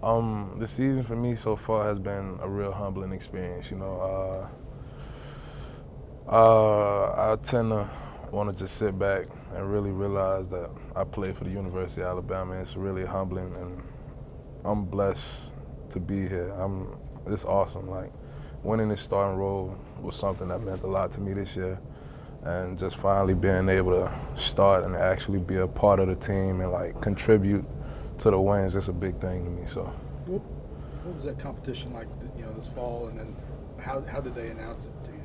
The season for me so far has been a real humbling experience. I tend to want to just sit back and really realize that I play for the University of Alabama. It's really humbling, and I'm blessed to be here. It's awesome. Like, winning this starting role was something that meant a lot to me this year, and just finally being able to start and actually be a part of the team and like contribute to the wins, it's a big thing to me. So, what was that competition like? This fall, and then how did they announce it to you?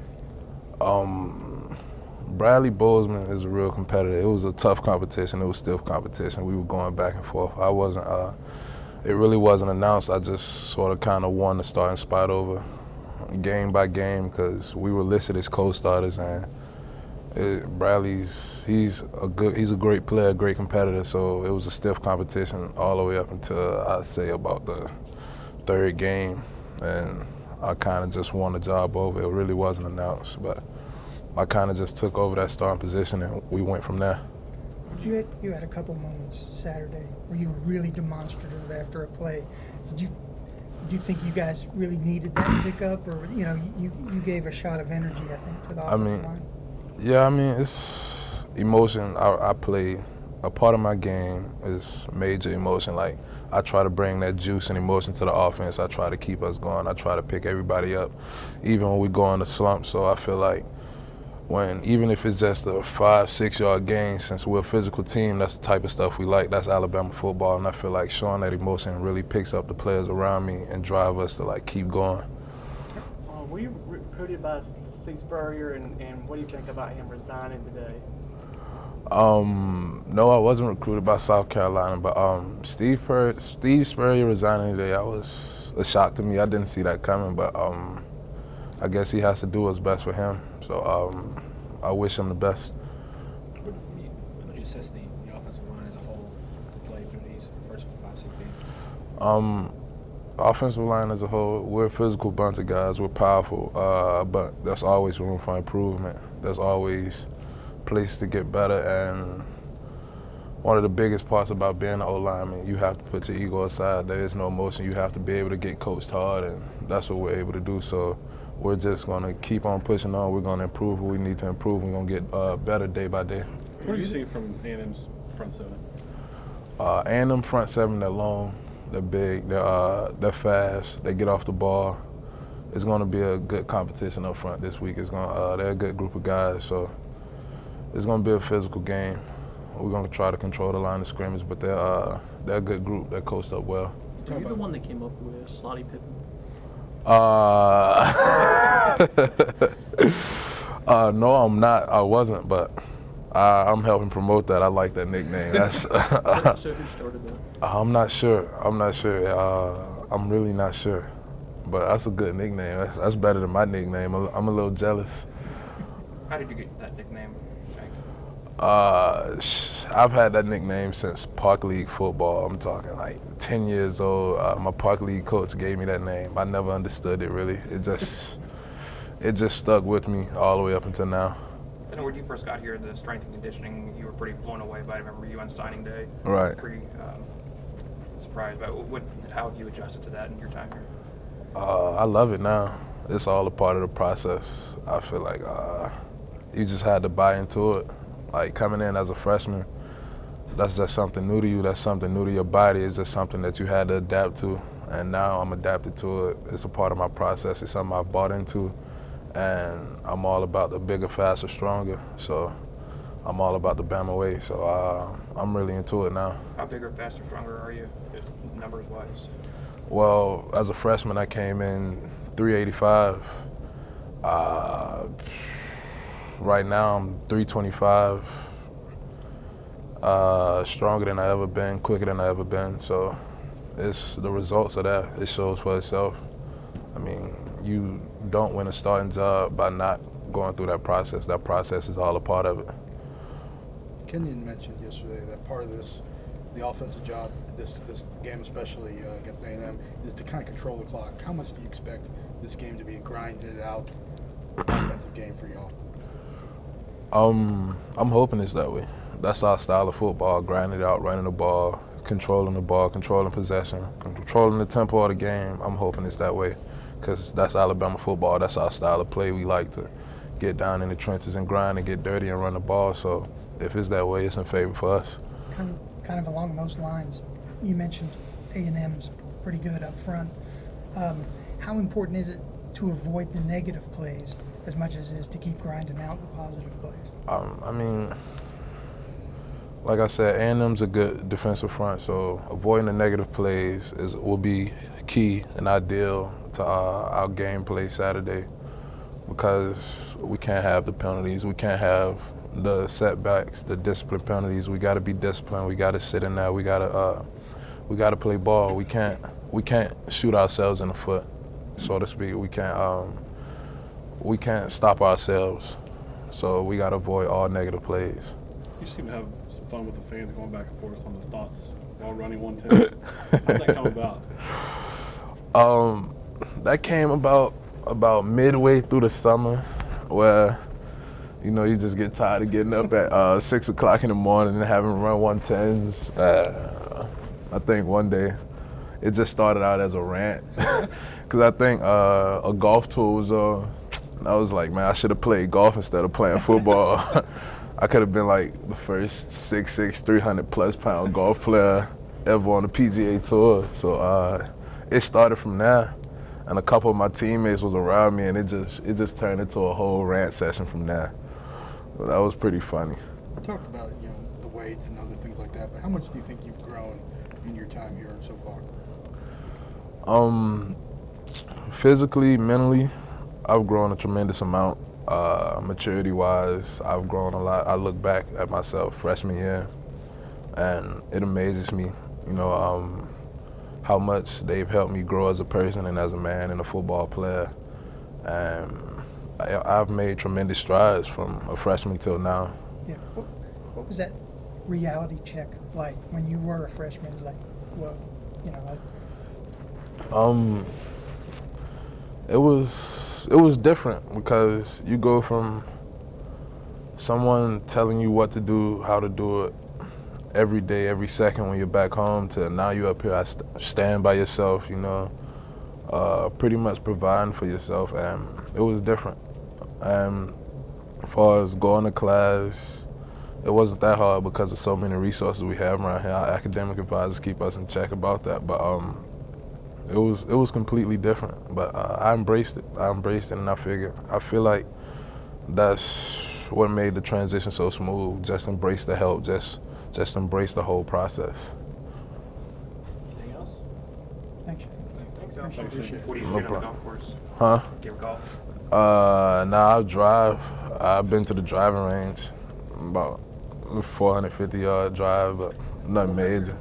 Bradley Bozeman is a real competitor. It was a tough competition. It was stiff competition. We were going back and forth. I wasn't. It really wasn't announced. I just sort of kind of won the starting spot over game by game because we were listed as co-starters, and he's a great player, great competitor. So it was a stiff competition all the way up until I'd say about the third game, and I kind of just won the job over. It really wasn't announced, but I kind of just took over that starting position, and we went from there. You had a couple moments Saturday where you were really demonstrative after a play. Did you think you guys really needed that pickup, or you gave a shot of energy, I think, to the offensive line? Yeah, it's emotion. I play a part of my game is major emotion. Like, I try to bring that juice and emotion to the offense. I try to keep us going. I try to pick everybody up, even when we go in the slump. So I feel like even if it's just a 5-6 yard gain, since we're a physical team, that's the type of stuff we like. That's Alabama football, and I feel like showing that emotion really picks up the players around me and drive us to like keep going. Were you recruited by Steve Spurrier, and what do you think about him resigning today? No, I wasn't recruited by South Carolina, but Steve Spurrier resigning today, that was a shock to me. I didn't see that coming, but I guess he has to do what's best for him. So I wish him the best. What would you assess the offensive line as a whole to play through these first 5-6 games? Offensive line as a whole, we're a physical bunch of guys. We're powerful, but there's always room for improvement. There's always place to get better, and one of the biggest parts about being an O-lineman, you have to put your ego aside. There is no emotion. You have to be able to get coached hard, and that's what we're able to do. So we're just going to keep on pushing on. We're going to improve what we need to improve. We're going to get better day by day. What do you see from A&M's front seven? A&M front seven, they're long, they're big, they're fast, they get off the ball. It's going to be a good competition up front this week. They're a good group of guys, so it's going to be a physical game. We're going to try to control the line of scrimmage, but they're a good group. They're coached up well. Are you the one that came up with Slotty Pippen? No, I'm not. I wasn't, but I'm helping promote that. I like that nickname. So who started that? I'm not sure. I'm really not sure. But that's a good nickname. That's better than my nickname. I'm a little jealous. How did you get that nickname, Shank? I've had that nickname since Park League football. I'm talking like 10 years old. My Park League coach gave me that name. I never understood it really. It just stuck with me all the way up until now. I know when you first got here, the strength and conditioning, you were pretty blown away by it. I remember you on signing day. Right. Pretty surprised by how have you adjusted to that in your time here? I love it now. It's all a part of the process. I feel like you just had to buy into it. Like, coming in as a freshman, that's just something new to you. That's something new to your body. It's just something that you had to adapt to. And now I'm adapted to it. It's a part of my process. It's something I've bought into. And I'm all about the bigger, faster, stronger. So I'm all about the Bama way. So I'm really into it now. How bigger, faster, stronger are you, numbers-wise? Well, as a freshman, I came in 385. Right now, I'm 325. Stronger than I ever been, quicker than I ever been. So it's the results of that. It shows for itself. I mean, you don't win a starting job by not going through that process. That process is all a part of it. Kenyon mentioned yesterday that part of this, the offensive job, this game especially against A&M, is to kind of control the clock. How much do you expect this game to be a grinded out offensive game for y'all? I'm hoping it's that way. That's our style of football, grinding it out, running the ball, controlling the ball, controlling possession, controlling the tempo of the game. I'm hoping it's that way because that's Alabama football. That's our style of play. We like to get down in the trenches and grind and get dirty and run the ball. So if it's that way, it's in favor for us. Kind of along those lines, you mentioned A&M's pretty good up front. How important is it to avoid the negative plays as much as it is to keep grinding out the positive plays? I mean, like I said, A&M's a good defensive front, so avoiding the negative plays will be key and ideal to our gameplay Saturday, because we can't have the penalties, we can't have the setbacks, the discipline penalties. We got to be disciplined. We got to sit in there. We got to play ball. We can't shoot ourselves in the foot, so to speak. We can't stop ourselves. So we got to avoid all negative plays. You seem to have some fun with the fans going back and forth on the thoughts while running 110. How did that come about? That came about midway through the summer, where you just get tired of getting up at 6 o'clock in the morning and having run 110s. I think one day it just started out as a rant, because I think a golf tour was on. And I was like, man, I should have played golf instead of playing football. I could have been like the first 6'6", 300+ pound golf player ever on the PGA Tour. So it started from there, and a couple of my teammates was around me, and it just turned into a whole rant session from there. So that was pretty funny. We talked about the weights and other things like that, but how much do you think you've grown in your time here so far? Physically, mentally, I've grown a tremendous amount. Maturity-wise, I've grown a lot. I look back at myself freshman year, and it amazes me, how much they've helped me grow as a person and as a man and a football player. And I've made tremendous strides from a freshman till now. Yeah. What was that reality check like when you were a freshman? It's like, whoa, It was different, because you go from someone telling you what to do, how to do it every day, every second when you're back home, to now you're up here, stand by yourself, pretty much providing for yourself, and it was different. And as far as going to class, it wasn't that hard because of so many resources we have around here. Our academic advisors keep us in check about that, but it was completely different. But I embraced it, and I feel like that's what made the transition so smooth. Just embrace the help, just embrace the whole process. Anything else? Thanks. Thanks, Al. Appreciate it. What do you do on the golf course? Huh? Do you ever golf? Nah, I drive. I've been to the driving range, about 450-yard drive, but nothing major.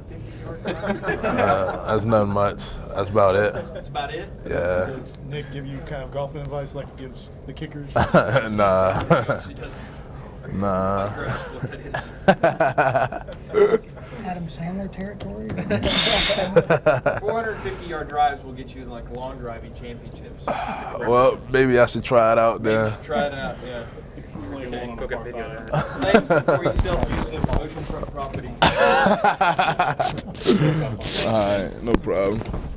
That's nothing much. That's about it. That's about it? Yeah. Does Nick give you kind of golf advice like he gives the kickers? Nah. She doesn't. Nah. I grasp what that is. Adam Sandler territory? 450-yard drives will get you in like long driving championships. Well, maybe I should try it out Maybe you then. should try it out, yeah. He's laying Okay, one on go a get par video five. of Thanks before you sell you some oceanfront property. All right, no problem.